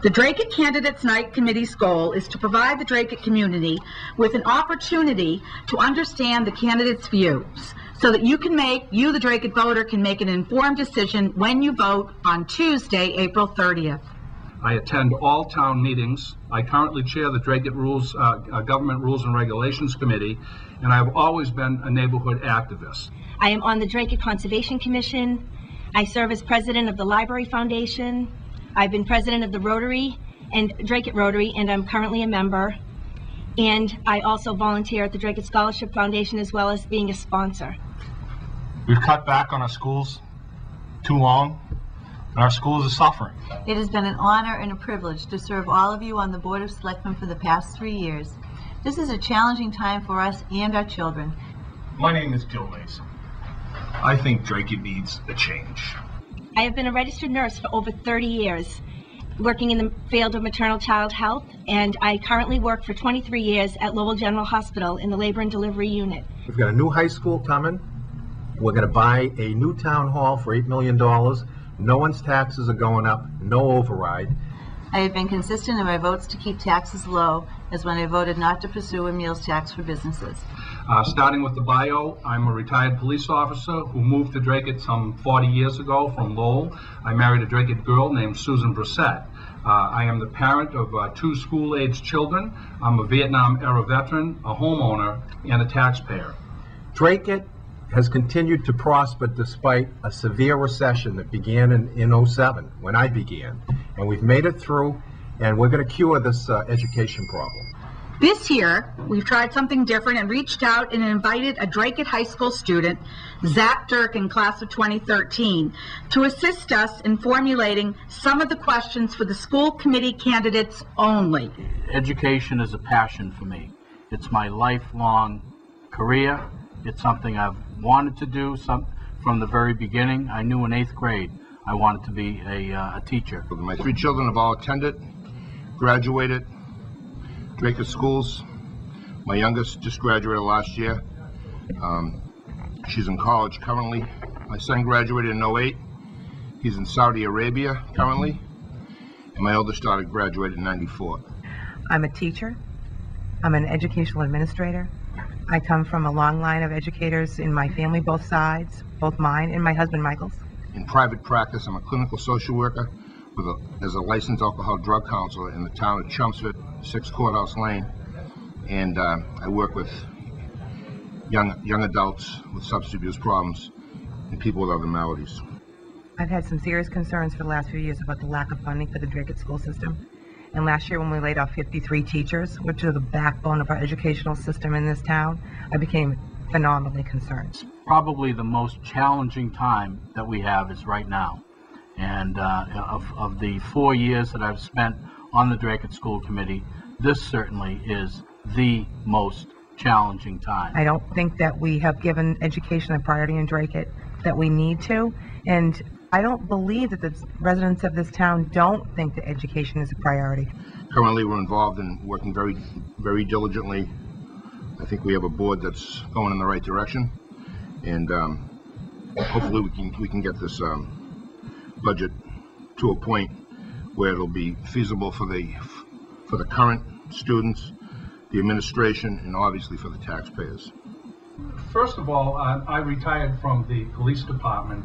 The Dracut Candidates Night Committee's goal is to provide the Dracut community with an opportunity to understand the candidates' views so that you, the Dracut voter, can make an informed decision when you vote on Tuesday, April 30th. I attend all town meetings. I currently chair the Dracut Government Rules and Regulations Committee, and I've always been a neighborhood activist. I am on the Dracut Conservation Commission. I serve as president of the Library Foundation. I've been president of the Rotary and Dracut Rotary, and I'm currently a member. And I also volunteer at the Dracut Scholarship Foundation, as well as being a sponsor. We've cut back on our schools too long, and our schools are suffering. It has been an honor and a privilege to serve all of you on the Board of Selectmen for the past 3 years. This is a challenging time for us and our children. My name is Gil Mason. I think Dracut needs a change. I have been a registered nurse for over 30 years, working in the field of maternal child health, and I currently work for 23 years at Lowell General Hospital in the labor and delivery unit. We've got a new high school coming. We're going to buy a new town hall for $8 million. No one's taxes are going up, no override. I have been consistent in my votes to keep taxes low, as when I voted not to pursue a meals tax for businesses. Starting with the bio, I'm a retired police officer who moved to Dracut some 40 years ago from Lowell. I married a Dracut girl named Susan Brissett. I am the parent of 2 school-aged children. I'm a Vietnam-era veteran, a homeowner, and a taxpayer. Dracut has continued to prosper despite a severe recession that began in 07 when I began. And we've made it through, and we're going to cure this education problem. This year, we've tried something different and reached out and invited a Dracut High School student, Zach Durkin, class of 2013, to assist us in formulating some of the questions for the school committee candidates only. Education is a passion for me. It's my lifelong career. It's something I've wanted to do from the very beginning. I knew in 8th grade I wanted to be a teacher. My 3 children have all attended, graduated Dracut schools. My youngest just graduated last year. She's in college currently. My son graduated in 08. He's in Saudi Arabia currently. And my oldest daughter graduated in 94. I'm a teacher. I'm an educational administrator. I come from a long line of educators in my family, both sides, both mine and my husband Michael's. In private practice, I'm a clinical social worker as a licensed alcohol drug counselor in the town of Chelmsford, 6 Courthouse Lane, and I work with young adults with substance abuse problems and people with other maladies. I've had some serious concerns for the last few years about the lack of funding for the Dracut school system. And last year when we laid off 53 teachers, which are the backbone of our educational system in this town, I became phenomenally concerned. Probably the most challenging time that we have is right now. And of the 4 years that I've spent on the Dracut School Committee, this certainly is the most challenging time. I don't think that we have given education a priority in Dracut that we need to, and I don't believe that the residents of this town don't think that education is a priority. Currently we're involved in working very, very diligently. I think we have a board that's going in the right direction, and hopefully we can get this budget to a point where it'll be feasible for the current students, the administration, and obviously for the taxpayers. First of all, I retired from the police department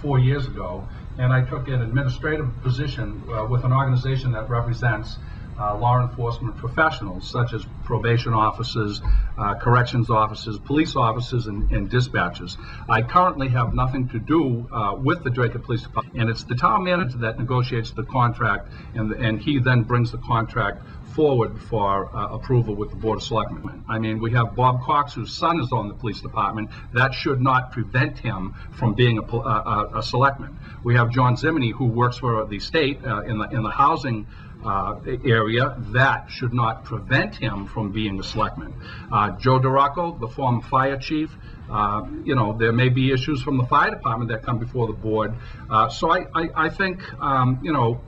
4 years ago, and I took an administrative position with an organization that represents law enforcement professionals such as probation officers, corrections officers, police officers, and dispatchers. I currently have nothing to do with the Dracut Police Department, and it's the town manager that negotiates the contract, and he then brings the contract forward for approval with the Board of Selectmen. I mean, we have Bob Cox, whose son is on the police department. That should not prevent him from being a selectman. We have John Zimini, who works for the state in the housing area. That should not prevent him from being a selectman. Joe Dracut, the former fire chief, you know, there may be issues from the fire department that come before the board. So I think, you know,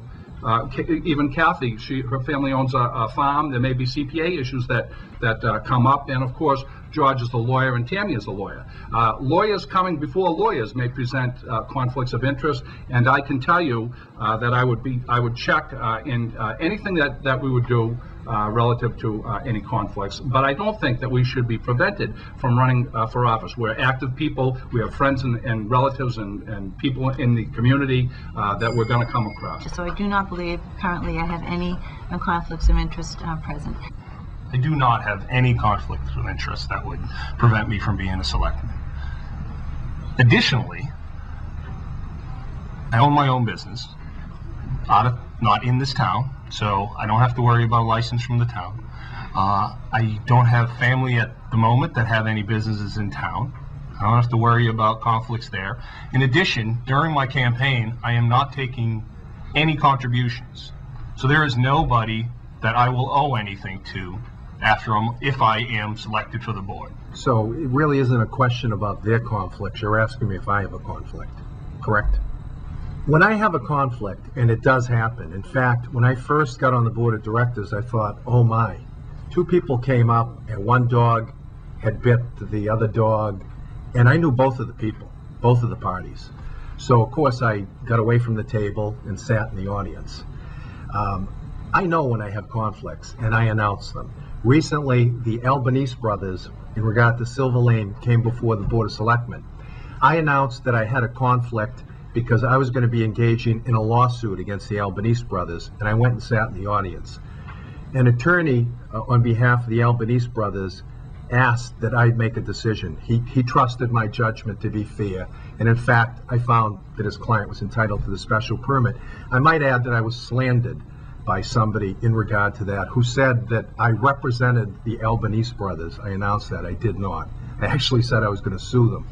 even Kathy, her family owns a farm. There may be CPA issues that come up, and of course George is the lawyer and Tammy is the lawyer. Lawyers coming before lawyers may present conflicts of interest, and I can tell you that I would check in anything that we would do relative to any conflicts. But I don't think that we should be prevented from running for office. We're active people. We have friends and relatives and people in the community that we're going to come across. So I do not believe currently I have any conflicts of interest present. I do not have any conflicts of interest that would prevent me from being a selectman. Additionally, I own my own business, not in this town, so I don't have to worry about a license from the town. I don't have family at the moment that have any businesses in town. I don't have to worry about conflicts there. In addition, during my campaign, I am not taking any contributions. So there is nobody that I will owe anything to if I am selected for the board. So it really isn't a question about their conflicts. You're asking me if I have a conflict, correct? When I have a conflict, and it does happen, in fact, when I first got on the board of directors, I thought, oh my, 2 people came up and one dog had bit the other dog, and I knew both of the people, both of the parties. So of course I got away from the table and sat in the audience. I know when I have conflicts, and I announce them. Recently, the Albanese brothers, in regard to Silver Lane, came before the Board of Selectmen. I announced that I had a conflict because I was going to be engaging in a lawsuit against the Albanese brothers, and I went and sat in the audience. An attorney on behalf of the Albanese brothers asked that I make a decision. He trusted my judgment to be fair, and in fact, I found that his client was entitled to the special permit. I might add that I was slandered by somebody in regard to that, who said that I represented the Albanese brothers. I announced that. I did not. I actually said I was going to sue them.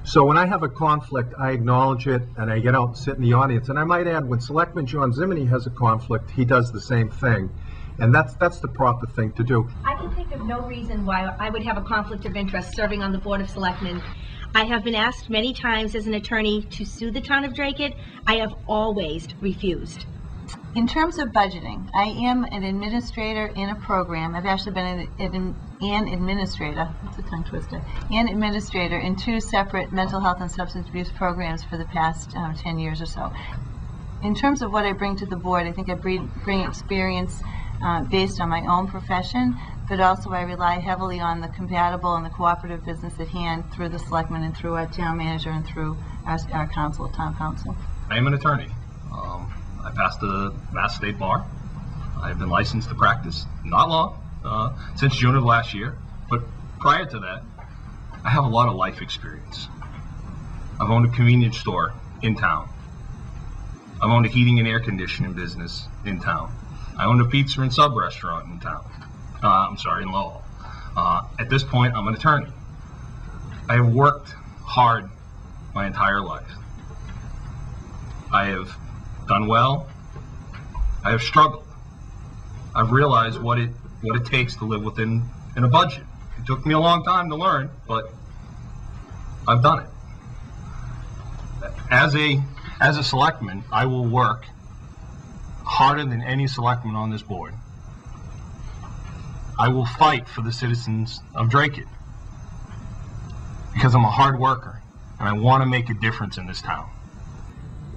So when I have a conflict, I acknowledge it, and I get out and sit in the audience. And I might add, when Selectman John Zimini has a conflict, he does the same thing. And that's the proper thing to do. I can think of no reason why I would have a conflict of interest serving on the Board of Selectmen. I have been asked many times as an attorney to sue the town of Dracut. I have always refused. In terms of budgeting, I am an administrator in a program. I've actually been an administrator, that's a tongue twister, an administrator in 2 separate mental health and substance abuse programs for the past 10 years or so. In terms of what I bring to the board, I think I bring experience based on my own profession, but also I rely heavily on the compatible and the cooperative business at hand through the selectmen and through our town manager and through our council, town council. I am an attorney. I passed the Mass State Bar. I've been licensed to practice not long, since June of last year, but prior to that, I have a lot of life experience. I've owned a convenience store in town. I've owned a heating and air conditioning business in town. I owned a pizza and sub restaurant in town. In Lowell. At this point, I'm an attorney. I have worked hard my entire life. I have done well. I have struggled. I've realized what it takes to live within a budget. It took me a long time to learn, but I've done it. As a selectman, I will work harder than any selectman on this board. I will fight for the citizens of Dracut because I'm a hard worker and I want to make a difference in this town.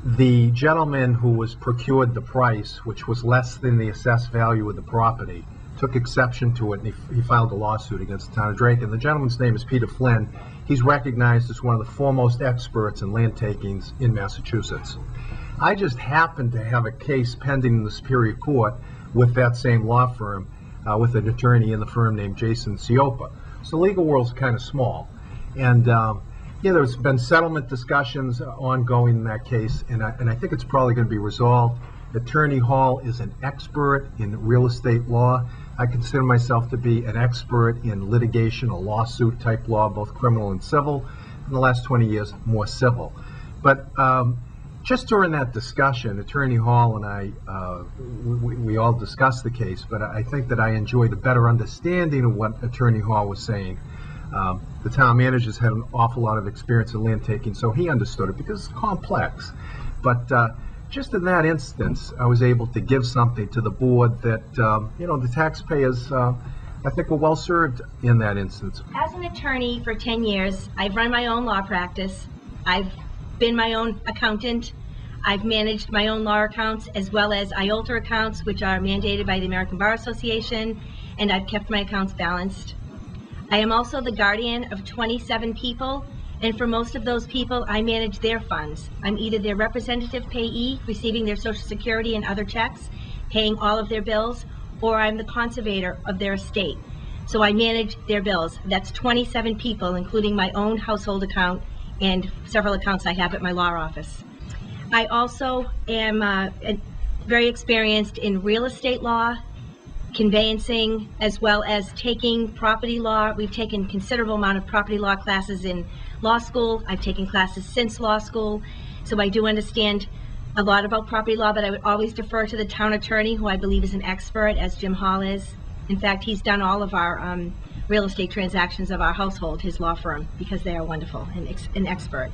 The gentleman who was procured the price, which was less than the assessed value of the property, took exception to it, and he filed a lawsuit against the town of Dracut. And the gentleman's name is Peter Flynn. He's recognized as one of the foremost experts in land takings in Massachusetts. I just happened to have a case pending in the Superior Court with that same law firm, with an attorney in the firm named Jason Ciopa. So the legal world's kind of small. And there's been settlement discussions ongoing in that case, and I think it's probably going to be resolved. Attorney Hall is an expert in real estate law. I consider myself to be an expert in litigation, a lawsuit type law, both criminal and civil. In the last 20 years, more civil. But just during that discussion, Attorney Hall and I, we all discussed the case, but I think that I enjoyed a better understanding of what Attorney Hall was saying. The town manager's had an awful lot of experience in land taking, so he understood it because it's complex. But just in that instance, I was able to give something to the board that, the taxpayers I think we're well served in that instance. As an attorney for 10 years, I've run my own law practice. I've been my own accountant. I've managed my own law accounts as well as IOLTA accounts, which are mandated by the American Bar Association, and I've kept my accounts balanced. I am also the guardian of 27 people, and for most of those people, I manage their funds. I'm either their representative payee, receiving their Social Security and other checks, paying all of their bills, or I'm the conservator of their estate. So I manage their bills. That's 27 people, including my own household account and several accounts I have at my law office. I also am very experienced in real estate law, conveyancing, as well as taking property law. We've taken a considerable amount of property law classes in law school. I've taken classes since law school, so I do understand a lot about property law, but I would always defer to the town attorney, who I believe is an expert, as Jim Hall is. In fact, he's done all of our real estate transactions of our household, his law firm, because they are wonderful and an expert.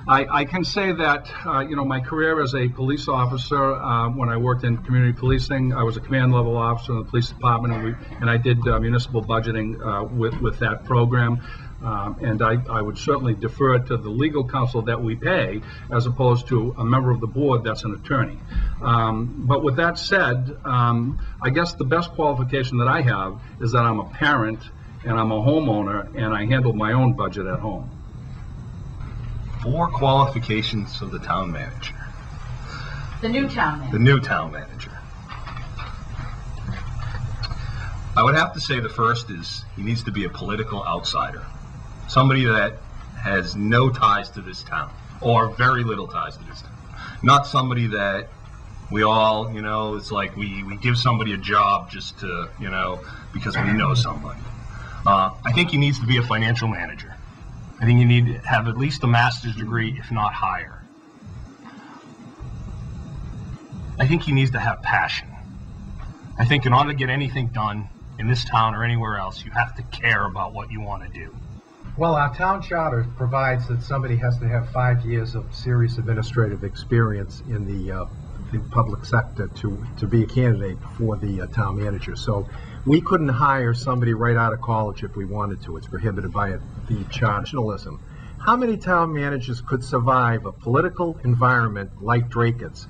I can say that, my career as a police officer, when I worked in community policing, I was a command level officer in the police department, and I did municipal budgeting with that program. And I would certainly defer to the legal counsel that we pay, as opposed to a member of the board that's an attorney. But with that said, I guess the best qualification that I have is that I'm a parent and I'm a homeowner, and I handle my own budget at home. 4 qualifications of the town manager. The new town manager. The new town manager. I would have to say the first is he needs to be a political outsider. Somebody that has no ties to this town, or very little ties to this town. Not somebody that we all, it's like we give somebody a job just to, because we know somebody. I think he needs to be a financial manager. I think you need to have at least a master's degree, if not higher. I think he needs to have passion. I think in order to get anything done in this town or anywhere else, you have to care about what you want to do. Well, our town charter provides that somebody has to have 5 years of serious administrative experience in the public sector to be a candidate for the town manager. So we couldn't hire somebody right out of college if we wanted to. It's prohibited by the charter. Journalism. How many town managers could survive a political environment like Dracut's?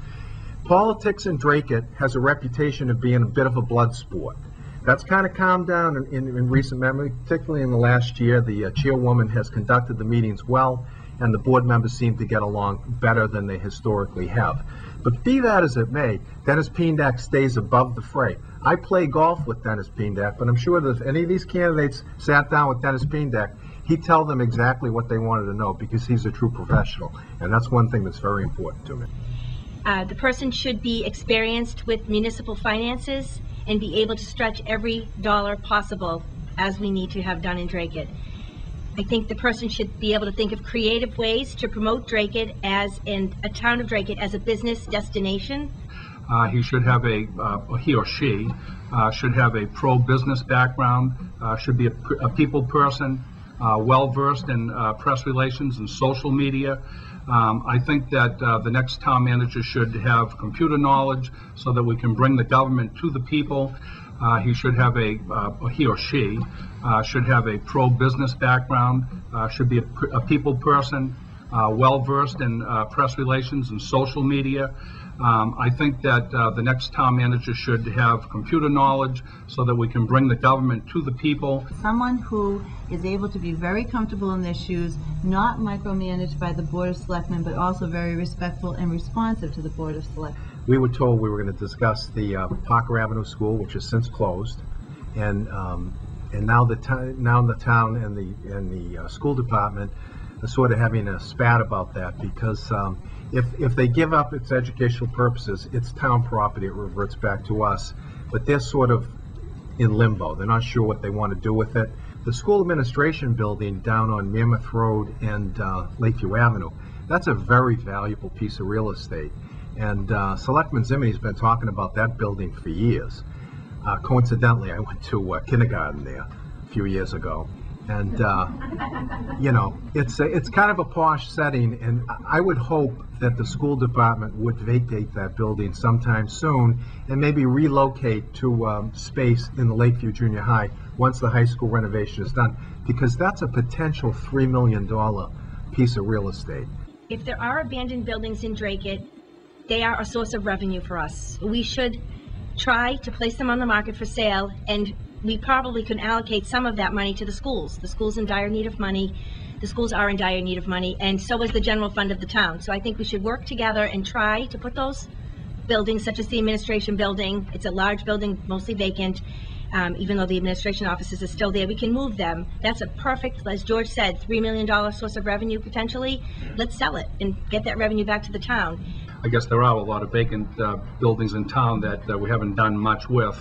Politics in Dracut has a reputation of being a bit of a blood sport. That's kind of calmed down in recent memory, particularly in the last year. The chairwoman has conducted the meetings well, and the board members seem to get along better than they historically have. But be that as it may, Dennis Peendak stays above the fray. I play golf with Dennis Peendak, but I'm sure that if any of these candidates sat down with Dennis Peendak, he'd tell them exactly what they wanted to know, because he's a true professional, and that's one thing that's very important to me. The person should be experienced with municipal finances and be able to stretch every dollar possible, as we need to have done in Dracut. I think the person should be able to think of creative ways to promote Dracut as a town of Dracut as a business destination. He should have he or she should have a pro-business background, should be a people person, well-versed in press relations and social media. I think that the next town manager should have computer knowledge so that we can bring the government to the people. He should have he or she should have a pro-business background, should be a people person, well-versed in press relations and social media. I think that the next town manager should have computer knowledge so that we can bring the government to the people. Someone who is able to be very comfortable in their shoes, not micromanaged by the Board of Selectmen, but also very respectful and responsive to the Board of Selectmen. We were told we were going to discuss the Parker Avenue School, which has since closed, and now the town and the school department are sort of having a spat about that, because if they give up its educational purposes, it's town property, it reverts back to us, but they're sort of in limbo. They're not sure what they want to do with it. The school administration building down on Mammoth Road and Lakeview Avenue, that's a very valuable piece of real estate. And Selectman Zimmeny's been talking about that building for years. Coincidentally, I went to kindergarten there a few years ago. And, you know, it's kind of a posh setting, and I would hope that the school department would vacate that building sometime soon and maybe relocate to space in the Lakeview Junior High once the high school renovation is done, because that's a potential $3 million piece of real estate. If there are abandoned buildings in Dracut, they are a source of revenue for us. We should try to place them on the market for sale, and we probably could allocate some of that money to the schools. The schools in dire need of money. The schools are in dire need of money, and so is the general fund of the town. So I think we should work together and try to put those buildings, such as the administration building, it's a large building, mostly vacant, even though the administration offices are still there, we can move them. That's a perfect, as George said, $3 million source of revenue potentially. Let's sell it and get that revenue back to the town. I guess there are a lot of vacant buildings in town that we haven't done much with.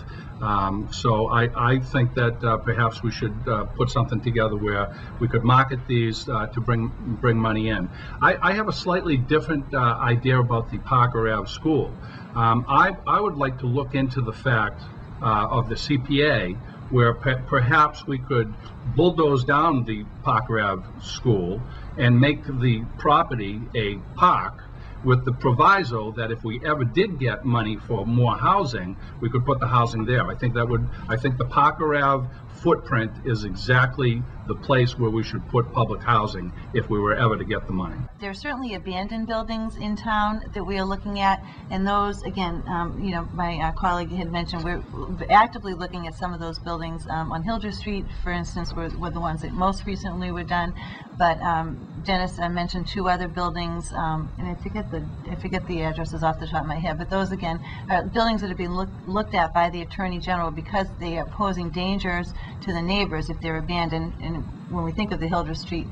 So I think that perhaps we should put something together where we could market these to bring money in. I have a slightly different idea about the Parker Ave School. I would like to look into the fact of the CPA, where perhaps we could bulldoze down the Parker Ave School and make the property a park, with the proviso that if we ever did get money for more housing, we could put the housing there. I think the Parker Ave footprint is exactly the place where we should put public housing if we were ever to get the money. There are certainly abandoned buildings in town that we are looking at, and those, again, you know, my colleague had mentioned, we're actively looking at some of those buildings on Hildreth Street, for instance, were the ones that most recently were done. But Dennis mentioned two other buildings, and I forget the addresses off the top of my head, but those, again, are buildings that have been looked at by the Attorney General because they are posing dangers to the neighbors if they're abandoned. And when we think of the Hildreth Street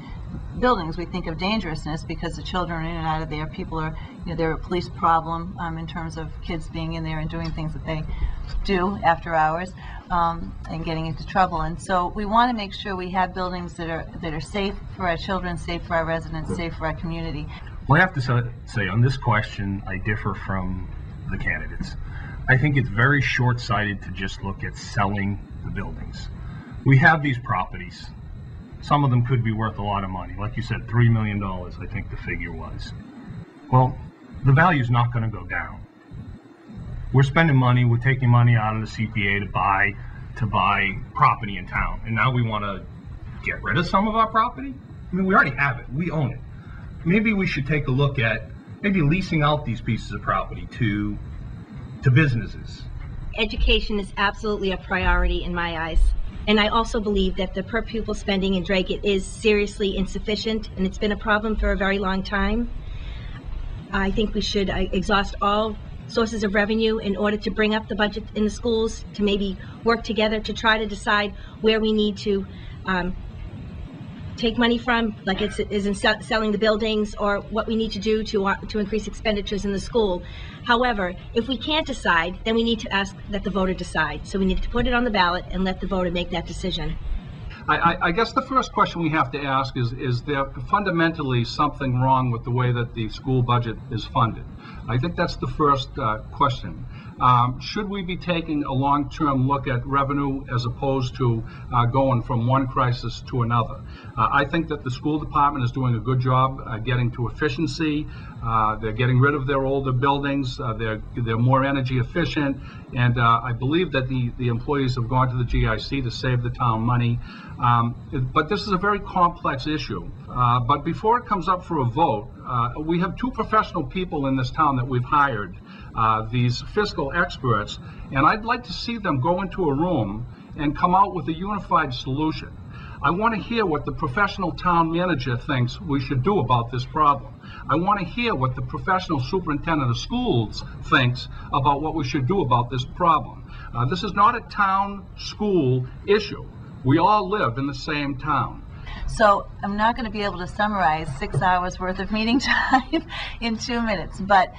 buildings, we think of dangerousness because the children are in and out of there. People are, you know, they're a police problem in terms of kids being in there and doing things that they do after hours and getting into trouble. And so we want to make sure we have buildings that are safe for our children, safe for our residents, safe for our community. Well, I have to say on this question, I differ from the candidates. I think it's very short-sighted to just look at selling the buildings. We have these properties. Some of them could be worth a lot of money. Like you said, $3 million, I think the figure was. Well, the value's not going to go down. We're spending money, we're taking money out of the CPA to buy property in town. And now we want to get rid of some of our property? I mean, we already have it. We own it. Maybe we should take a look at maybe leasing out these pieces of property to businesses. Education is absolutely a priority in my eyes. And I also believe that the per pupil spending in Dracut is seriously insufficient, and it's been a problem for a very long time. I think we should exhaust all sources of revenue in order to bring up the budget in the schools, to maybe work together to try to decide where we need to take money from, like it is in selling the buildings, or what we need to do to increase expenditures in the school. However, if we can't decide, then we need to ask that the voter decide. So we need to put it on the ballot and let the voter make that decision. I guess the first question we have to ask is there fundamentally something wrong with the way that the school budget is funded? I think that's the first question. Should we be taking a long-term look at revenue as opposed to going from one crisis to another? I think that the school department is doing a good job getting to efficiency. They're getting rid of their older buildings. They're more energy efficient, and I believe that the employees have gone to the GIC to save the town money. But this is a very complex issue. But before it comes up for a vote, we have two professional people in this town that we've hired, these fiscal experts, and I'd like to see them go into a room and come out with a unified solution. I want to hear what the professional town manager thinks we should do about this problem. I want to hear what the professional superintendent of schools thinks about what we should do about this problem. This is not a town school issue. We all live in the same town. So I'm not going to be able to summarize 6 hours worth of meeting time in 2 minutes. But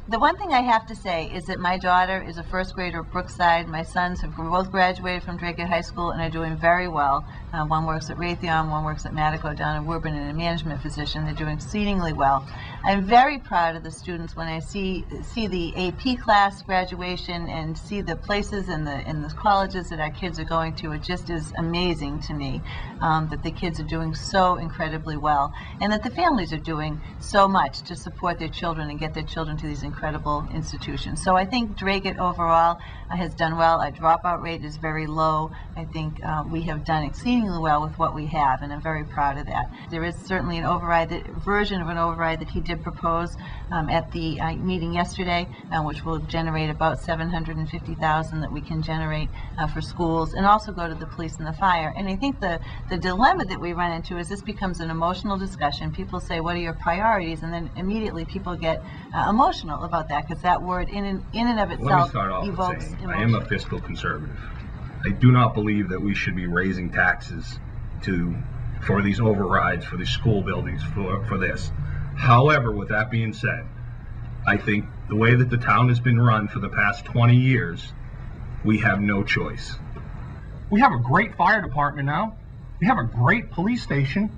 the one thing I have to say is that my daughter is a first grader at Brookside. My sons have both graduated from Dracut High School and are doing very well. One works at Raytheon, one works at Matico down in Woburn in a management position. They're doing exceedingly well. I'm very proud of the students when I see the AP class graduation and see the places and the colleges that our kids are going to. It just is amazing to me that the kids are doing so incredibly well, and that the families are doing so much to support their children and get their children to these incredible institutions. So I think Dracut overall has done well. Our dropout rate is very low. I think we have done exceedingly well with what we have, and I'm very proud of that. There is certainly an override, version of an override that he did propose at the meeting yesterday, which will generate about $750,000 that we can generate for schools, and also go to the police and the fire. And I think the dilemma that we run into is this becomes an emotional discussion. People say, what are your priorities? And then immediately people get emotional about that, because that word in and of itself Let me start off evokes with saying, emotion. I am a fiscal conservative. I do not believe that we should be raising taxes for these overrides, for these school buildings, for this. However, with that being said, I think the way that the town has been run for the past 20 years, we have no choice. We have a great fire department now. We have a great police station.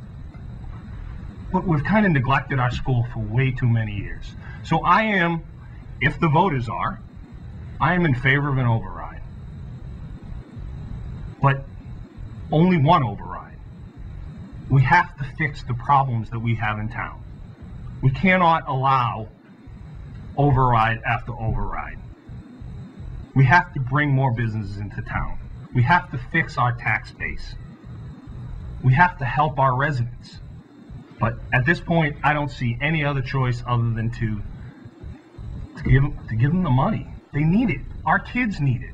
But we've kind of neglected our school for way too many years. So I am, if the voters are, I am in favor of an override. But only one override. We have to fix the problems that we have in town. We cannot allow override after override. We have to bring more businesses into town. We have to fix our tax base. We have to help our residents. But at this point, I don't see any other choice other than to give them the money. They need it. Our kids need it.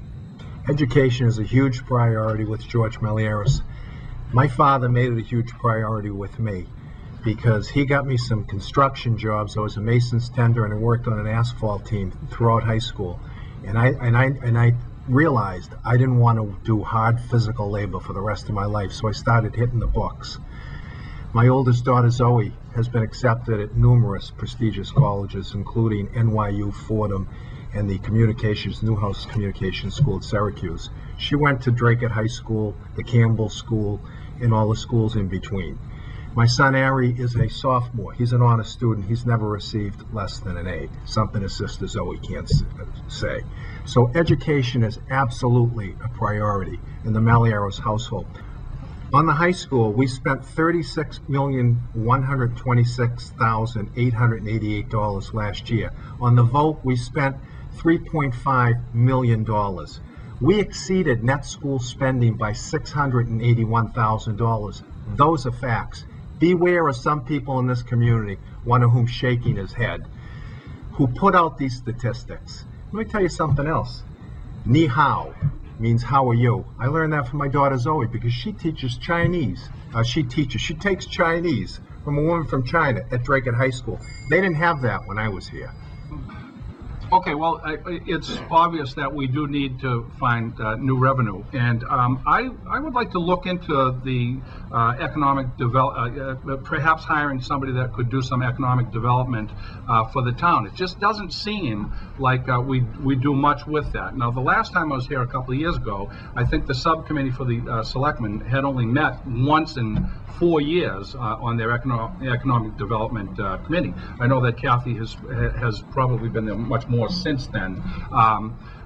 Education is a huge priority with George Malieris. My father made it a huge priority with me because he got me some construction jobs. I was a mason's tender and I worked on an asphalt team throughout high school. And I realized I didn't want to do hard physical labor for the rest of my life, so I started hitting the books. My oldest daughter, Zoe, has been accepted at numerous prestigious colleges, including NYU, Fordham, and the Newhouse Communications School at Syracuse. She went to Dracut High School, the Campbell School, and all the schools in between. My son, Ari, is a sophomore. He's an honor student. He's never received less than an A, something his sister Zoe can't say. So education is absolutely a priority in the Malieros household. On the high school, we spent $36,126,888 last year. On the vote, we spent $3.5 million. We exceeded net school spending by $681,000. Those are facts. Beware of some people in this community, one of whom shaking his head, who put out these statistics. Let me tell you something else. Ni hao means how are you? I learned that from my daughter Zoe because she teaches Chinese. She takes Chinese from a woman from China at Dracut High School. They didn't have that when I was here. Okay, well, it's obvious that we do need to find new revenue, and I would like to look into the economic perhaps hiring somebody that could do some economic development for the town. It just doesn't seem like we do much with that. Now, the last time I was here a couple of years ago, I think the subcommittee for the selectmen had only met once in 4 years on their economic development committee. I know that Kathy has probably been there much more since then.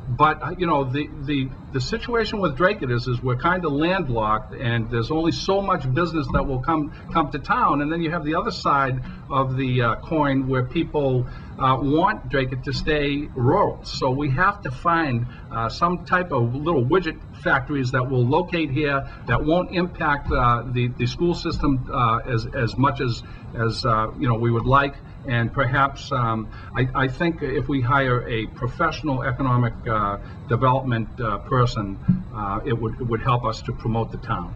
But you know, the situation with Dracut is we're kind of landlocked, and there's only so much business that will come to town, and then you have the other side of the coin where people want Dracut to stay rural. So we have to find some type of little widget factories that will locate here that won't impact the school system as much as you know we would like. And perhaps I think if we hire a professional economic development person, it would help us to promote the town.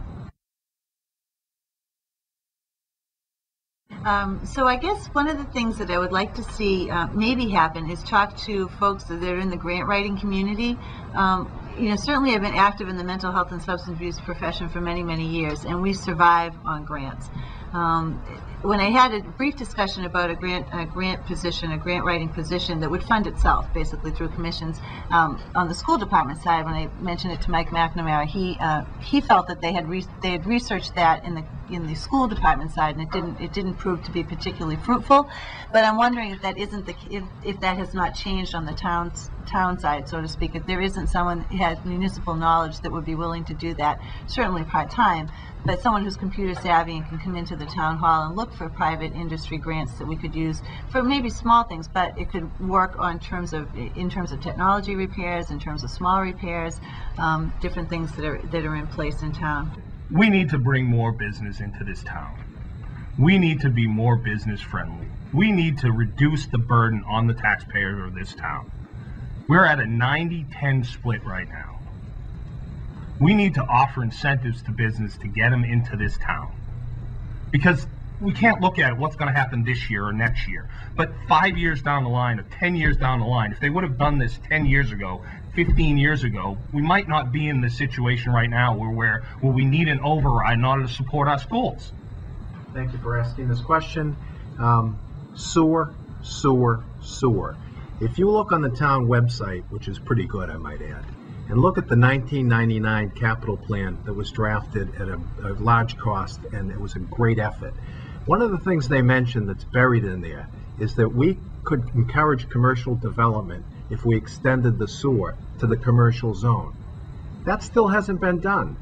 So I guess one of the things that I would like to see maybe happen is talk to folks that are in the grant writing community. Certainly I've been active in the mental health and substance abuse profession for many, many years, and we survive on grants. When I had a brief discussion about a grant writing position that would fund itself basically through commissions on the school department side, when I mentioned it to Mike McNamara, he felt that they had researched that in the school department side, and it didn't prove to be particularly fruitful. But I'm wondering if that isn't if that has not changed on the town side, so to speak. If there isn't someone who has municipal knowledge that would be willing to do that, certainly part-time, but someone who's computer savvy and can come into the town hall and look for private industry grants that we could use for maybe small things, but it could work in terms of technology repairs, in terms of small repairs, different things that are in place in town. We need to bring more business into this town. We need to be more business friendly. We need to reduce the burden on the taxpayer of this town. We're at a 90-10 split right now. We need to offer incentives to business to get them into this town. Because we can't look at what's going to happen this year or next year. But 5 years down the line or 10 years down the line, if they would have done this 10 years ago, 15 years ago, we might not be in the situation right now where we need an override in order to support our schools. Thank you for asking this question. Sewer. If you look on the town website, which is pretty good, I might add, and look at the 1999 capital plan that was drafted at a large cost, and it was a great effort. One of the things they mentioned that's buried in there is that we could encourage commercial development if we extended the sewer to the commercial zone. That still hasn't been done.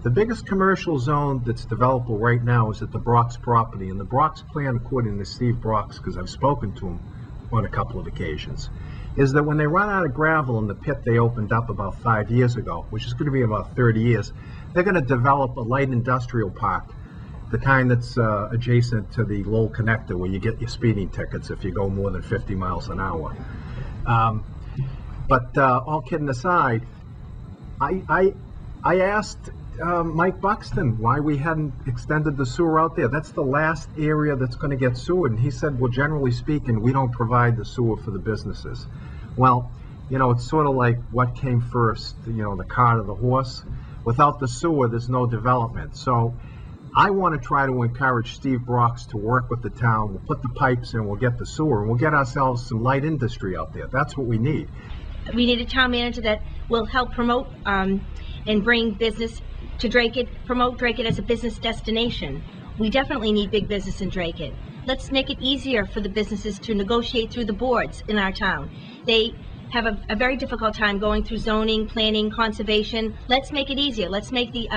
The biggest commercial zone that's developable right now is at the Brock's property, and the Brock's plan, according to Steve Brock's, because I've spoken to him on a couple of occasions, is that when they run out of gravel in the pit they opened up about 5 years ago, which is going to be about 30 years, they're going to develop a light industrial park, the kind that's adjacent to the Lowell connector where you get your speeding tickets if you go more than 50 miles an hour. But all kidding aside, I asked Mike Buxton why we hadn't extended the sewer out there. That's the last area that's going to get sewered, and he said, well, generally speaking, we don't provide the sewer for the businesses. Well, it's sort of like what came first, the cart or the horse. Without the sewer, there's no development. So I want to try to encourage Steve Brock's to work with the town. We'll put the pipes in, we'll get the sewer, and we'll get ourselves some light industry out there. That's what we need. We need a town manager that will help promote and bring business to Dracut, promote Dracut as a business destination. We definitely need big business in Dracut. Let's make it easier for the businesses to negotiate through the boards in our town. They have a very difficult time going through zoning, planning, conservation. Let's make it easier. Let's make the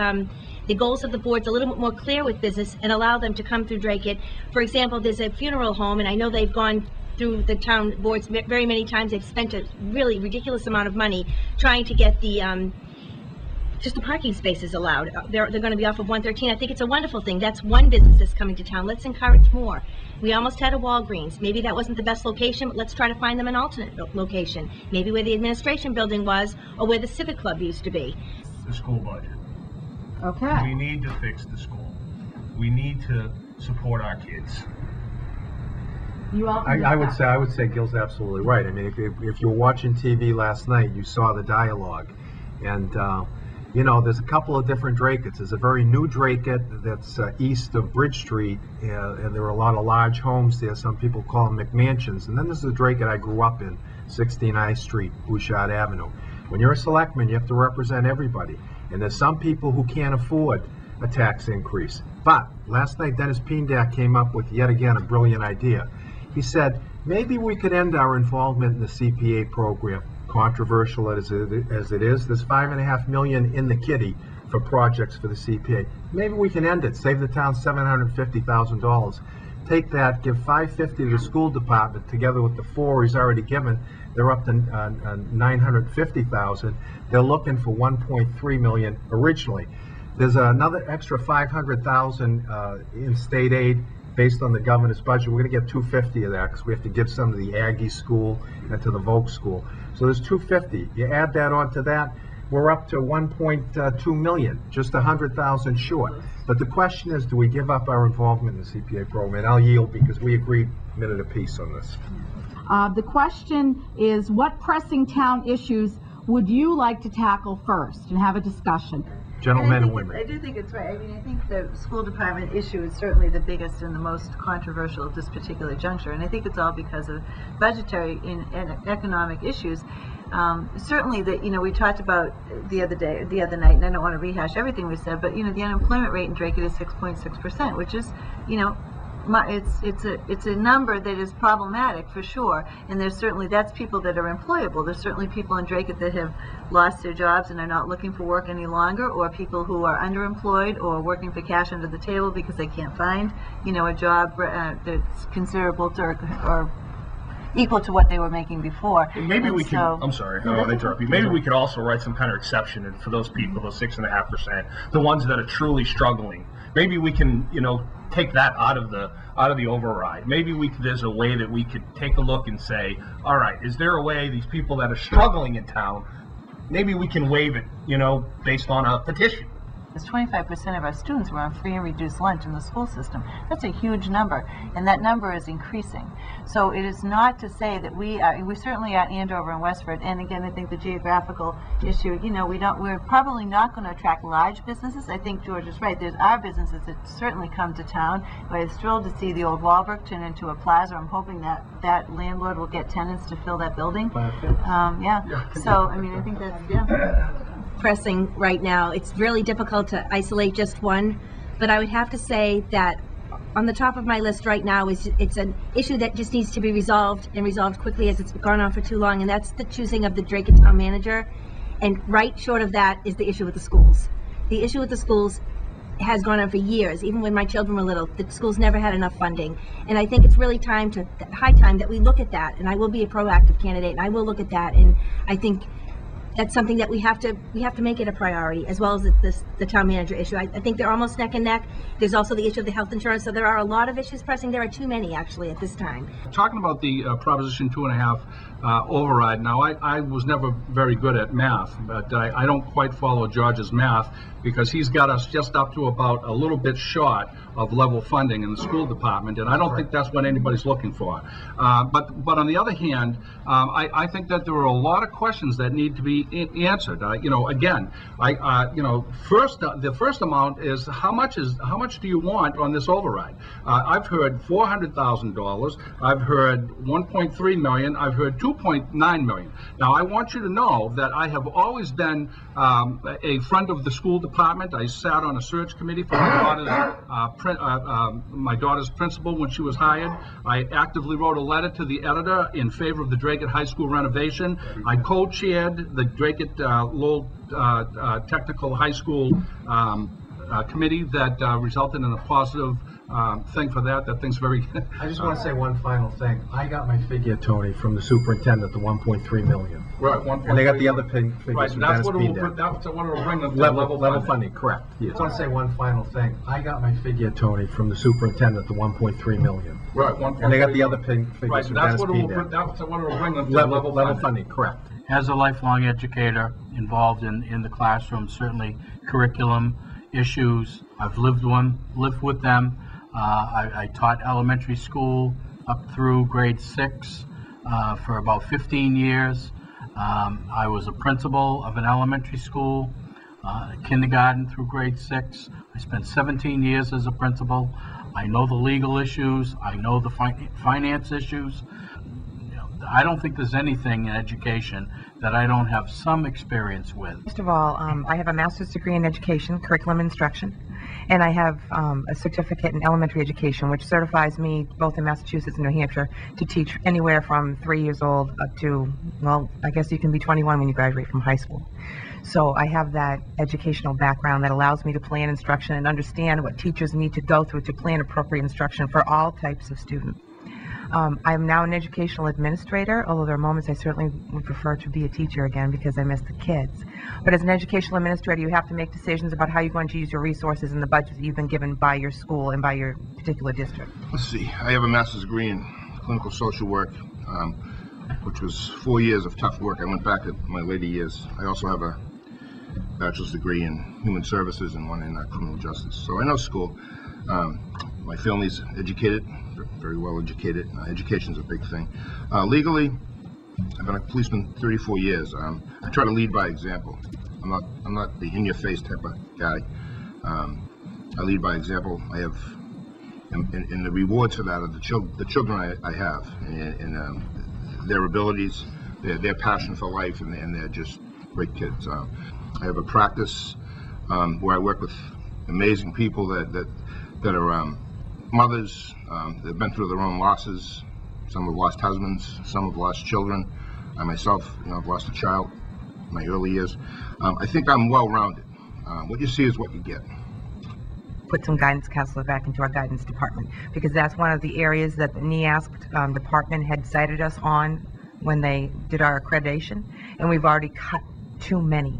goals of the boards a little bit more clear with business and allow them to come through Dracut. For example, there's a funeral home, and I know they've gone through the town boards very many times. They've spent a really ridiculous amount of money trying to get the just the parking spaces allowed. They're going to be off of 113. I think it's a wonderful thing. That's one business that's coming to town. Let's encourage more. We almost had a Walgreens. Maybe that wasn't the best location, but let's try to find them an alternate location. Maybe where the administration building was, or where the Civic Club used to be. The school budget. Okay. We need to fix the school. We need to support our kids. You all I would say Gil's absolutely right. I mean, if you were watching TV last night, you saw the dialogue, and there's a couple of different Dracuts. There's a very new Dracut that's east of Bridge Street, and there are a lot of large homes there. Some people call them McMansions. And then there's the Dracut I grew up in, 16 I Street, Bouchard Avenue. When you're a selectman, you have to represent everybody. And there's some people who can't afford a tax increase. But last night, Dennis Peendak came up with yet again a brilliant idea. He said, maybe we could end our involvement in the CPA program. Controversial as it is, there's $5.5 million in the kitty for projects for the CPA. Maybe we can end it, save the town $750,000. Take that, give $550 to the school department, together with the $4 he's already given, they're up to $950,000. They're looking for $1.3 million originally. There's another extra $500,000 in state aid based on the governor's budget. We're going to get $250 of that because we have to give some to the Aggie school and to the Volk school. So there's $250. You add that onto that, we're up to 1.2 million, just 100,000 short. But the question is, do we give up our involvement in the CPA program? And I'll yield because we agreed a minute apiece on this. The question is, what pressing town issues would you like to tackle first and have a discussion? Gentlemen and women. I do think it's right. I mean, I think the school department issue is certainly the biggest and the most controversial at this particular juncture, and I think it's all because of budgetary and economic issues. Certainly, that we talked about the other night, and I don't want to rehash everything we said, but the unemployment rate in Dracut is 6.6%, which is it's a number that is problematic for sure, and that's people that are employable. There's certainly people in Dracut that have lost their jobs and are not looking for work any longer, or people who are underemployed or working for cash under the table because they can't find a job that's considerable to or equal to what they were making before. And maybe we can, I'm sorry, I don't want to interrupt you. Maybe we could also write some kind of exception for those people, those 6.5%, the ones that are truly struggling. Maybe we can, take that out of the override. Maybe there's a way that we could take a look and say, all right, is there a way these people that are struggling in town, maybe we can waive it, based on a petition. 25% of our students were on free and reduced lunch in the school system. That's a huge number, and that number is increasing. So it is not to say that we certainly are Andover and Westford, and again, I think the geographical issue, we're probably not going to attract large businesses. I think George is right. There's our businesses that certainly come to town. I was thrilled to see the old Wahlberg turn into a plaza. I'm hoping that landlord will get tenants to fill that building. Yeah. So, I mean, I think that's, pressing right now. It's really difficult to isolate just one, but I would have to say that on the top of my list right now is it's an issue that just needs to be resolved and resolved quickly, as it's gone on for too long, and that's the choosing of the Dracut town manager. And right short of that is the issue with the schools. The issue with the schools has gone on for years. Even when my children were little, the schools never had enough funding, and I think it's really high time that we look at that. And I will be a proactive candidate, and I will look at that, and I think that's something that we have to make it a priority, as well as the town manager issue. I think they're almost neck and neck. There's also the issue of the health insurance. So there are a lot of issues pressing. There are too many actually at this time. Talking about the Proposition 2.5 override. Now, I was never very good at math, but I don't quite follow George's math, because he's got us just up to about a little bit short of level funding in the school department, and I don't think that's what anybody's looking for. But on the other hand, I think that there are a lot of questions that need to be answered. Again, the first amount is how much do you want on this override? I've heard $400,000. I've heard 1.3 million. I've heard 2.9 million. Now, I want you to know that I have always been a friend of the school department. I sat on a search committee for my daughter's principal when she was hired. I actively wrote a letter to the editor in favor of the Dracut High School renovation. I co-chaired the Dracut Lowell Technical High School committee that resulted in a positive thing for that. That thing's very... I just want to say one final thing. I got my figure, Tony, from the superintendent, the 1.3 million. Right, 1.3. And they got the other figures right, from that's Dennis what Bean. That's what it'll bring them to level funding, correct. Yes. I just want to say one final thing. I got my figure, Tony, from the superintendent, the 1.3 million. Right, 1.3. And they got the other figures right, from that's Dennis Bean. That's what it'll bring them to level funding, correct. As a lifelong educator involved in the classroom, certainly curriculum issues, I've lived with them. I taught elementary school up through grade 6 for about 15 years. I was a principal of an elementary school, kindergarten through grade 6. I spent 17 years as a principal. I know the legal issues. I know the finance issues. I don't think there's anything in education that I don't have some experience with. First of all, I have a master's degree in education, curriculum instruction, and I have a certificate in elementary education, which certifies me both in Massachusetts and New Hampshire to teach anywhere from 3 years old up to, well, I guess you can be 21 when you graduate from high school. So I have that educational background that allows me to plan instruction and understand what teachers need to go through to plan appropriate instruction for all types of students. I'm now an educational administrator, although there are moments I certainly would prefer to be a teacher again because I miss the kids. But as an educational administrator, you have to make decisions about how you're going to use your resources and the budget that you've been given by your school and by your particular district. Let's see, I have a master's degree in clinical social work, which was 4 years of tough work. I went back to my later years. I also have a bachelor's degree in human services and one in criminal justice. So I know school. My family's educated, very well educated. Education's a big thing. Legally, I've been a policeman 34 years. I try to lead by example. I'm not the in-your-face type of guy. I lead by example. I have, and the rewards for that are the children I have, and their abilities, their passion for life, and they're just great kids. I have a practice where I work with amazing people that are mothers. They've been through their own losses. Some have lost husbands. Some have lost children. I myself, I've lost a child in my early years. I think I'm well-rounded. What you see is what you get. Put some guidance counselors back into our guidance department, because that's one of the areas that the NEASC department had cited us on when they did our accreditation, and we've already cut too many.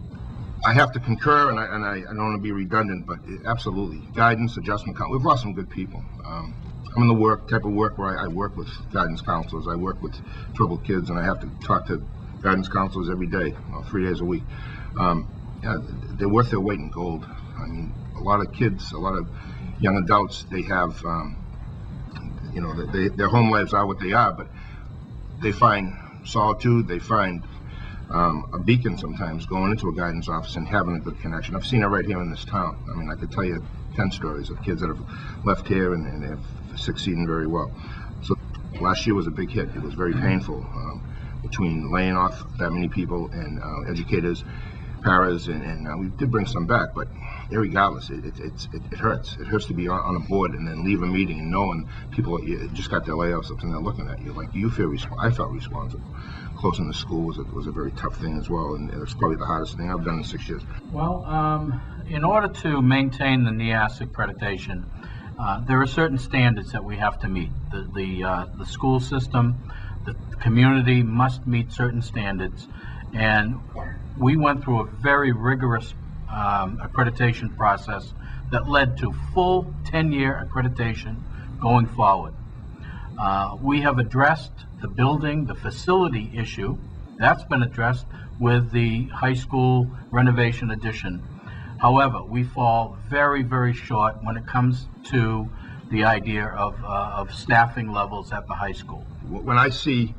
I have to concur, and I don't want to be redundant, but absolutely, guidance, adjustment, we've lost some good people. I'm in the type of work where I work with guidance counselors. I work with troubled kids, and I have to talk to guidance counselors every day, 3 days a week. Yeah, they're worth their weight in gold. I mean, a lot of kids, a lot of young adults, they have, their home lives are what they are, but they find solitude, they find a beacon sometimes going into a guidance office and having a good connection. I've seen it right here in this town. I mean, I could tell you 10 stories of kids that have left here and have succeeded very well. So last year was a big hit. It was very painful between laying off that many people and educators, paras, and we did bring some back, but irregardless, it hurts. It hurts to be on a board and then leave a meeting and knowing people just got their layoffs up and they're looking at you like, do you feel responsible? I felt responsible. Closing the school was a very tough thing as well, and it's probably the hardest thing I've done in 6 years. Well, in order to maintain the NEASC accreditation, there are certain standards that we have to meet. The school system, the community must meet certain standards, and we went through a very rigorous accreditation process that led to full 10-year accreditation going forward. We have addressed the building, the facility issue. That's been addressed with the high school renovation addition. However, we fall very, very short when it comes to the idea of staffing levels at the high school. When I see,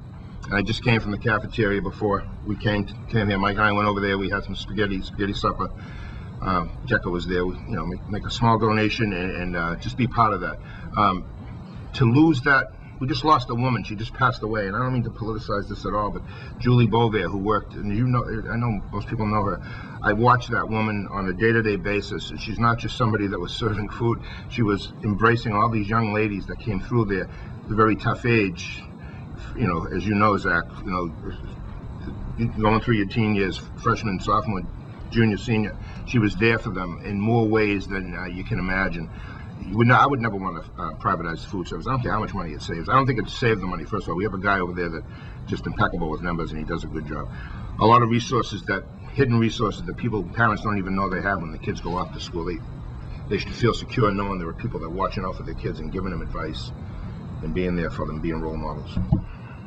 and I just came from the cafeteria before we came here, Mike and I went over there, we had some spaghetti supper. Jekka was there, make a small donation and just be part of that. To lose that, we just lost a woman, she just passed away, and I don't mean to politicize this at all, but Julie Bovier, who worked, and I know most people know her. I watched that woman on a day-to-day basis, and she's not just somebody that was serving food, she was embracing all these young ladies that came through there, the very tough age, as you know, Zach, going through your teen years, freshman, sophomore, junior, senior, she was there for them in more ways than you can imagine. I would never want to privatize the food service. I don't care how much money it saves. I don't think it saved the money. First of all, we have a guy over there that just impeccable with numbers, and he does a good job. A lot of resources, hidden resources that parents don't even know they have when the kids go off to school. They should feel secure knowing there are people that are watching out for their kids and giving them advice and being there for them, being role models.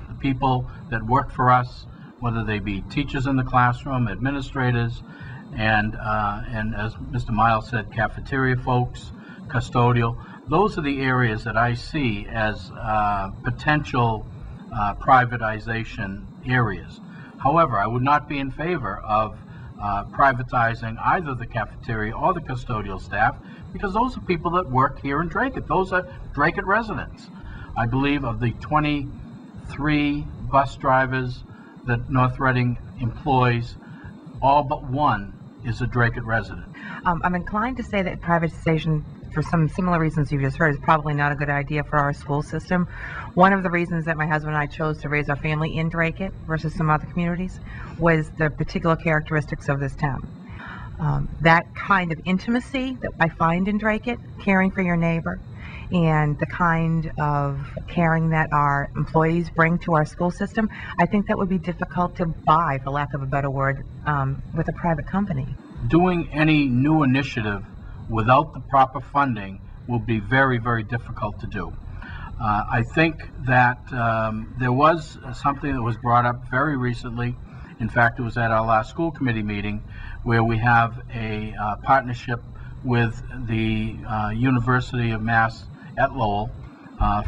The people that work for us, whether they be teachers in the classroom, administrators, and as Mr. Miles said, cafeteria folks, custodial, those are the areas that I see as potential privatization areas. However, I would not be in favor of privatizing either the cafeteria or the custodial staff, because those are people that work here in Dracut. Those are Dracut residents. I believe of the 23 bus drivers that North Reading employs, all but one is a Dracut resident. I'm inclined to say that privatization, for some similar reasons you've just heard, is probably not a good idea for our school system. One of the reasons that my husband and I chose to raise our family in Dracut versus some other communities was the particular characteristics of this town. That kind of intimacy that I find in Dracut, caring for your neighbor, and the kind of caring that our employees bring to our school system, I think that would be difficult to buy, for lack of a better word, with a private company. Doing any new initiative without the proper funding will be very, very difficult to do. I think that there was something that was brought up very recently In fact, it was at our last school committee meeting where we have a partnership with the University of Mass at Lowell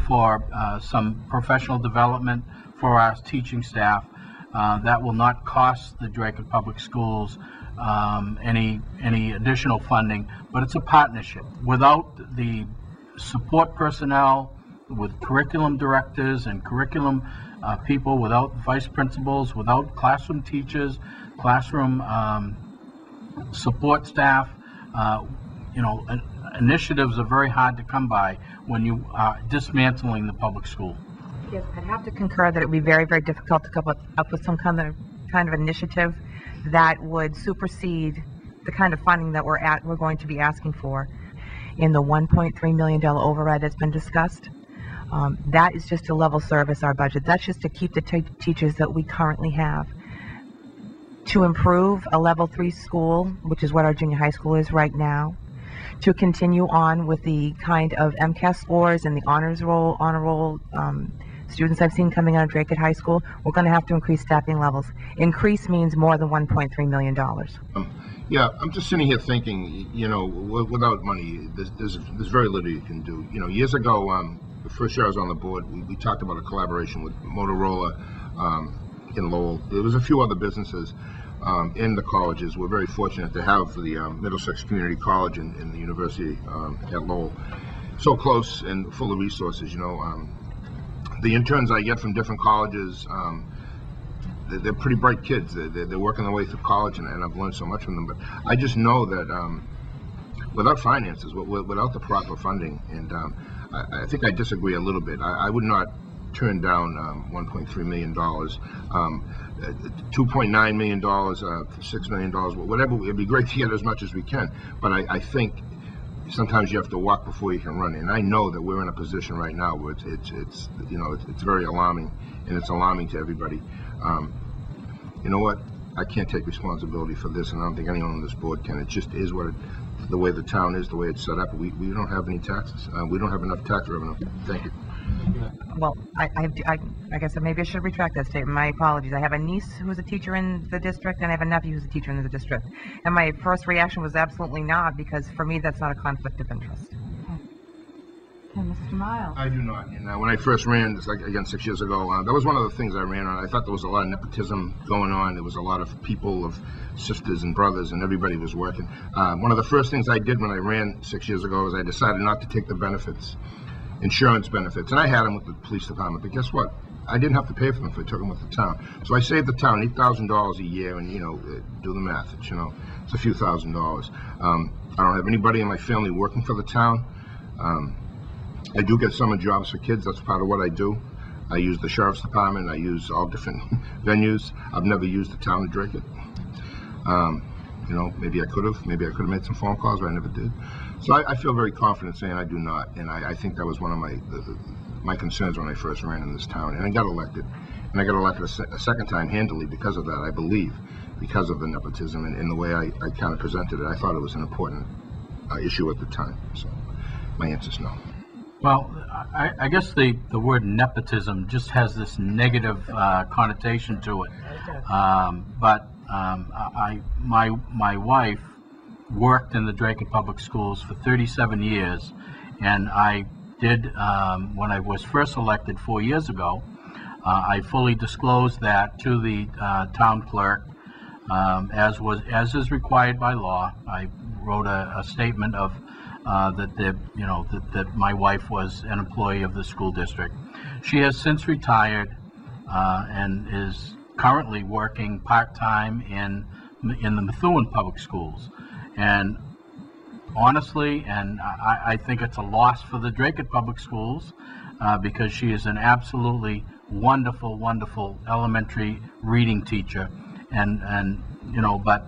for some professional development for our teaching staff. That will not cost the Dracut Public Schools any additional funding, but it's a partnership. Without the support personnel, with curriculum directors and curriculum people, without vice principals, without classroom teachers, classroom support staff, initiatives are very hard to come by when you are dismantling the public school. Yes, I'd have to concur that it would be very, very difficult to come up with some kind of initiative that would supersede the kind of funding that we're going to be asking for in the $1.3 million override that's been discussed. That is just to level service our budget. That's just to keep the teachers that we currently have. To improve a level 3 school, which is what our junior high school is right now. To continue on with the kind of MCAS scores and the honor roll students I've seen coming out of Dracut High School, we're going to have to increase staffing levels. Increase means more than $1.3 million. Yeah, I'm just sitting here thinking, without money, there's very little you can do. Years ago, the first year I was on the board, we talked about a collaboration with Motorola in Lowell. There was a few other businesses in the colleges. We're very fortunate to have the Middlesex Community College and the University at Lowell so close and full of resources. The interns I get from different colleges, they're pretty bright kids. They're working their way through college, and I've learned so much from them. But I just know that without finances, without the proper funding, and I think I disagree a little bit. I would not turn down $1.3 million, $2.9 million, $6 million, whatever. It'd be great to get as much as we can. But I think sometimes you have to walk before you can run, and I know that we're in a position right now where it's very alarming, and it's alarming to everybody. You know what? I can't take responsibility for this, and I don't think anyone on this board can. It just is the way the town is, the way it's set up. We don't have any taxes. We don't have enough tax revenue. Thank you. Well, I guess maybe I should retract that statement. My apologies. I have a niece who's a teacher in the district, and I have a nephew who's a teacher in the district. And my first reaction was absolutely not, because for me that's not a conflict of interest. Okay, Mr. Miles. I do not. When I first ran, again 6 years ago, that was one of the things I ran on. I thought there was a lot of nepotism going on. There was a lot of people, of sisters and brothers, and everybody was working. One of the first things I did when I ran 6 years ago was I decided not to take the benefits, insurance benefits, and I had them with the police department. But guess what? I didn't have to pay for them if I took them with the town. So I saved the town $8,000 a year, and do the math. It's a few $1,000s. I don't have anybody in my family working for the town. I do get summer jobs for kids. That's part of what I do. I use the sheriff's department. I use all different venues. I've never used the town of Dracut. Maybe I could have. Maybe I could have made some phone calls, but I never did. So I feel very confident saying I do not. And I think that was one of my concerns when I first ran in this town. And I got elected. And I got elected a second time handily because of that, I believe, because of the nepotism and the way I kind of presented it. I thought it was an important issue at the time. So my answer is no. Well, I guess the word nepotism just has this negative connotation to it. My wife worked in the Dracut Public Schools for 37 years, and I did, when I was first elected 4 years ago, I fully disclosed that to the town clerk, as is required by law. I wrote a statement of that my wife was an employee of the school district. She has since retired and is currently working part-time in the Methuen Public Schools. And honestly, and I think it's a loss for the Dracut Public Schools because she is an absolutely wonderful, wonderful elementary reading teacher. But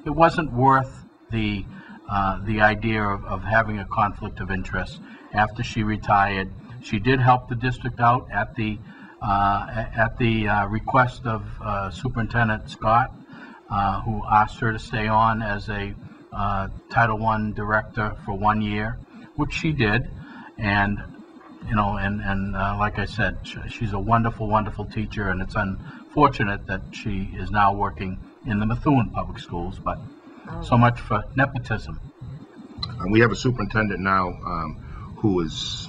it wasn't worth the idea of having a conflict of interest. After she retired, she did help the district out at the request of Superintendent Scott, who asked her to stay on as a Title I director for 1 year, which she did. And like I said, she's a wonderful, wonderful teacher, and it's fortunate that she is now working in the Methuen Public Schools, but so much for nepotism. We have a superintendent now who is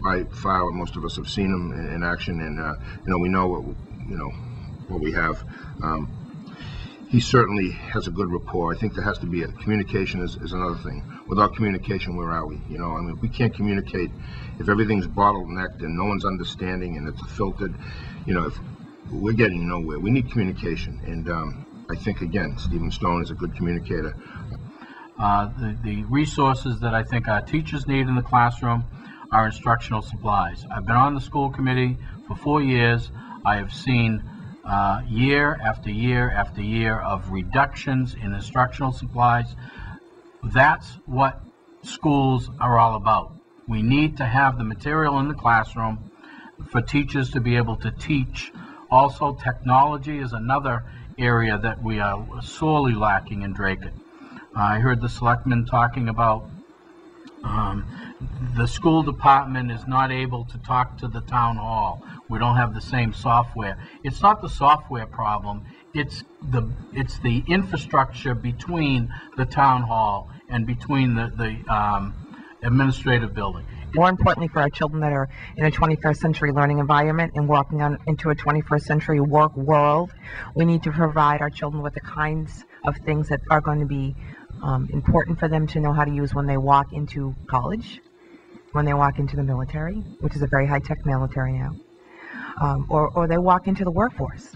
by far, most of us have seen him in action, and we know what we have. He certainly has a good rapport. I think there has to be communication is another thing. Without communication, where are we? If we can't communicate, if everything's bottlenecked and no one's understanding and it's filtered, if we're getting nowhere. We need communication, and I think again, Stephen Stone is a good communicator. The resources that I think our teachers need in the classroom are instructional supplies. I've been on the school committee for 4 years. I have seen year after year after year of reductions in instructional supplies. That's what schools are all about. We need to have the material in the classroom for teachers to be able to teach. Also, technology is another area that we are sorely lacking in Dracut. I heard the selectmen talking about the school department is not able to talk to the town hall. We don't have the same software. It's not the software problem. It's the infrastructure between the town hall and between the administrative building. More importantly, for our children that are in a 21st century learning environment and walking on into a 21st century work world, we need to provide our children with the kinds of things that are going to be important for them to know how to use when they walk into college, when they walk into the military, which is a very high-tech military now, or they walk into the workforce.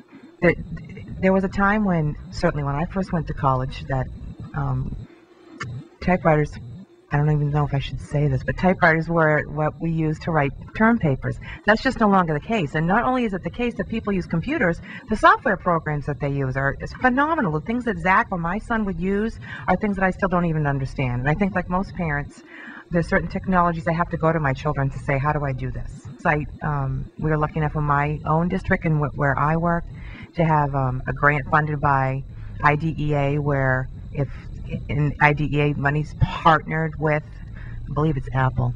There was a time when, certainly when I first went to college, that typewriters, I don't even know if I should say this, but typewriters were what we used to write term papers. That's just no longer the case. And not only is it the case that people use computers, the software programs that they use are phenomenal. The things that Zach or my son would use are things that I still don't even understand. And I think, like most parents, there's certain technologies I have to go to my children to say, how do I do this? We were lucky enough in my own district and where I work to have a grant funded by IDEA, where if in IDEA money's partnered with, I believe it's Apple,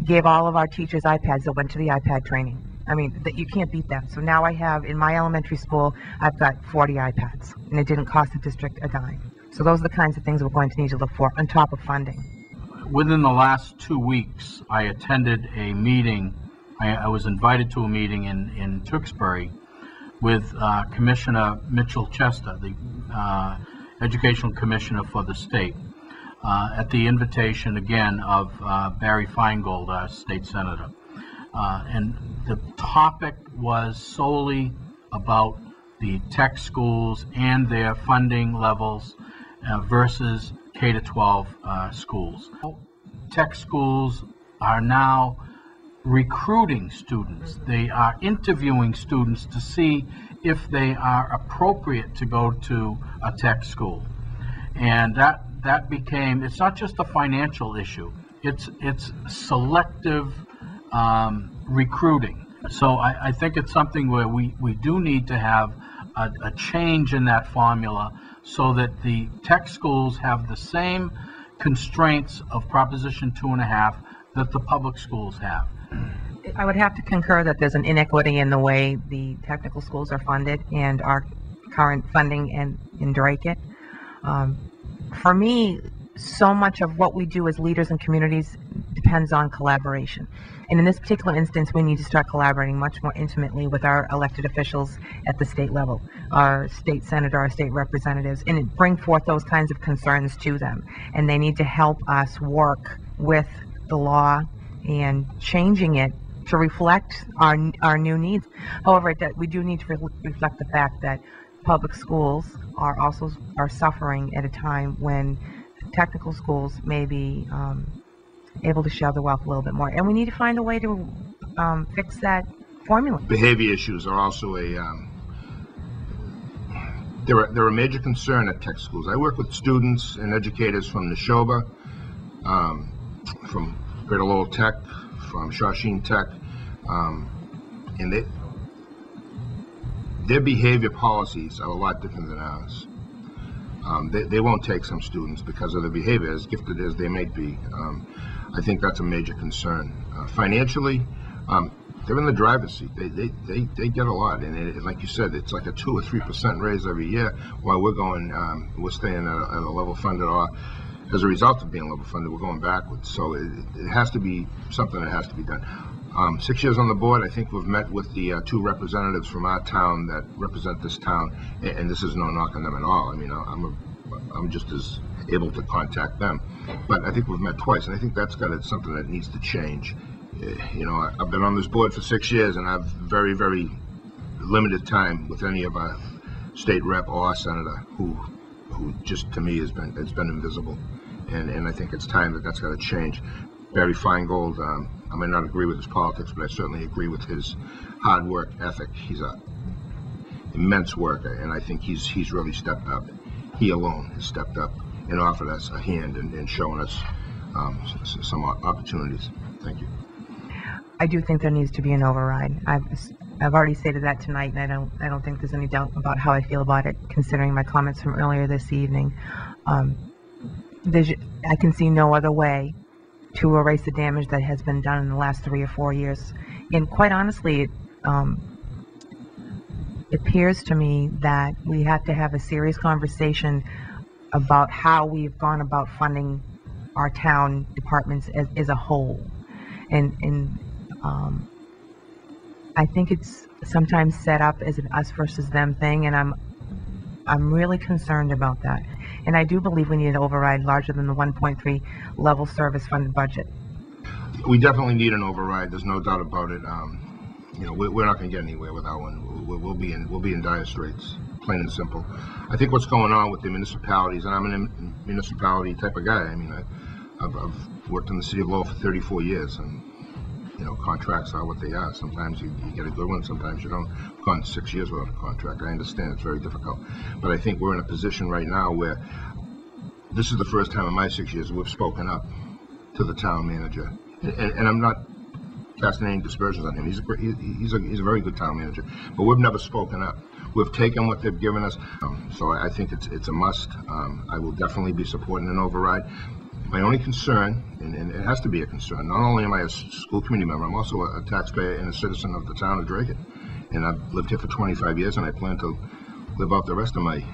gave all of our teachers iPads that went to the iPad training. I mean, you can't beat that. So now I have, in my elementary school, I've got 40 iPads, and it didn't cost the district a dime. So those are the kinds of things we're going to need to look for on top of funding. Within the last 2 weeks, I attended a meeting. I was invited to a meeting in Tewksbury with Commissioner Mitchell Chester, the Educational Commissioner for the state, at the invitation again of Barry Feingold, our state senator. And the topic was solely about the tech schools and their funding levels versus K-12 schools. Tech schools are now recruiting students. They are interviewing students to see if they are appropriate to go to a tech school. And that became, it's not just a financial issue, it's selective recruiting. So I think it's something where we do need to have a change in that formula so that the tech schools have the same constraints of Proposition 2.5 that the public schools have. I would have to concur that there's an inequity in the way the technical schools are funded and our current funding in Dracut. For me, so much of what we do as leaders in communities depends on collaboration. And in this particular instance, we need to start collaborating much more intimately with our elected officials at the state level, our state senator, our state representatives, and bring forth those kinds of concerns to them. And they need to help us work with the law and changing it to reflect our new needs. However, we do need to reflect the fact that public schools are suffering at a time when technical schools may be able to share the wealth a little bit more, and we need to find a way to fix that formula. Behavior issues are also they're a major concern at tech schools. I work with students and educators from Neshoba, from Greater Lowell Tech, from Shawsheen Tech, and their behavior policies are a lot different than ours. They won't take some students because of their behavior, as gifted as they may be. I think that's a major concern. Financially, they're in the driver's seat. They get a lot, and like you said, it's like a 2 or 3% raise every year. While we're going, we're staying at a level funded, or as a result of being level funded, we're going backwards. So it has to be something that has to be done. 6 years on the board, I think we've met with the 2 representatives from our town that represent this town, and this is no knock on them at all. I mean, I'm just as able to contact them, but I think we've met twice, and I think that's something that needs to change. You know, I've been on this board for 6 years, and I've very, very limited time with any of our state rep or senator who just to me has been invisible, and I think it's time that's got to change. Barry Feingold, I may not agree with his politics, but I certainly agree with his hard work ethic. He's a immense worker, and I think he's really stepped up. He alone has stepped up and offered us a hand and shown us some opportunities. Thank you. I do think there needs to be an override. I've already stated that tonight, and I don't think there's any doubt about how I feel about it, considering my comments from earlier this evening. I can see no other way to erase the damage that has been done in the last 3 or 4 years. And quite honestly, it appears to me that we have to have a serious conversation about how we've gone about funding our town departments as a whole. And I think it's sometimes set up as an us versus them thing, and I'm really concerned about that. And I do believe we need an override larger than the 1.3 level service funded budget. We definitely need an override. There's no doubt about it. You know, we're not going to get anywhere without one. We'll be in dire straits, plain and simple. I think what's going on with the municipalities, and I'm a municipality type of guy. I mean, I've worked in the city of Lowell for 34 years, and you know, contracts are what they are. Sometimes you get a good one, sometimes you don't. I've gone 6 years without a contract. I understand it's very difficult, but I think we're in a position right now where this is the first time in my 6 years we've spoken up to the town manager, and I'm not casting any dispersions on him. He's a very good town manager, but we've never spoken up. We've taken what they've given us, so I think it's a must. I will definitely be supporting an override. My only concern, and it has to be a concern, not only am I a school committee member, I'm also a taxpayer and a citizen of the town of Dracut. And I've lived here for 25 years, and I plan to live out the rest of my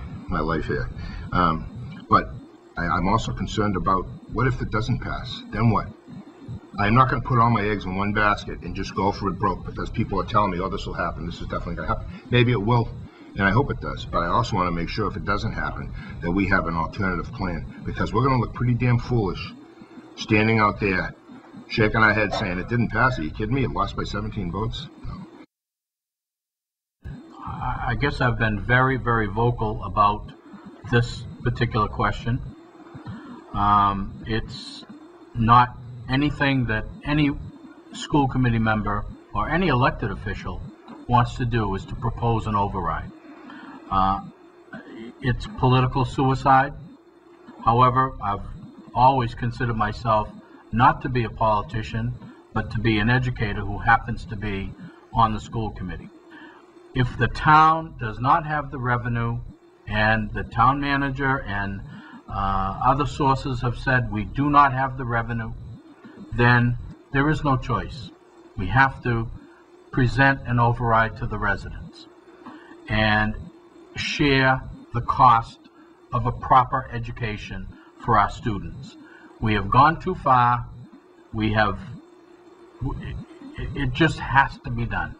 life here. But I'm also concerned about, what if it doesn't pass? Then what? I'm not going to put all my eggs in one basket and just go for it broke because people are telling me, oh, this will happen, this is definitely going to happen. Maybe it will, and I hope it does, but I also want to make sure if it doesn't happen that we have an alternative plan, because we're going to look pretty damn foolish standing out there shaking our heads saying it didn't pass. Are you kidding me? It lost by 17 votes? No. I guess I've been very, very vocal about this particular question. It's not anything that any school committee member or any elected official wants to do is to propose an override. It's political suicide. However, I've always considered myself not to be a politician, but to be an educator who happens to be on the school committee. If the town does not have the revenue, and the town manager and other sources have said we do not have the revenue, then there is no choice. We have to present an override to the residents and share the cost of a proper education for our students. We have gone too far. It just has to be done.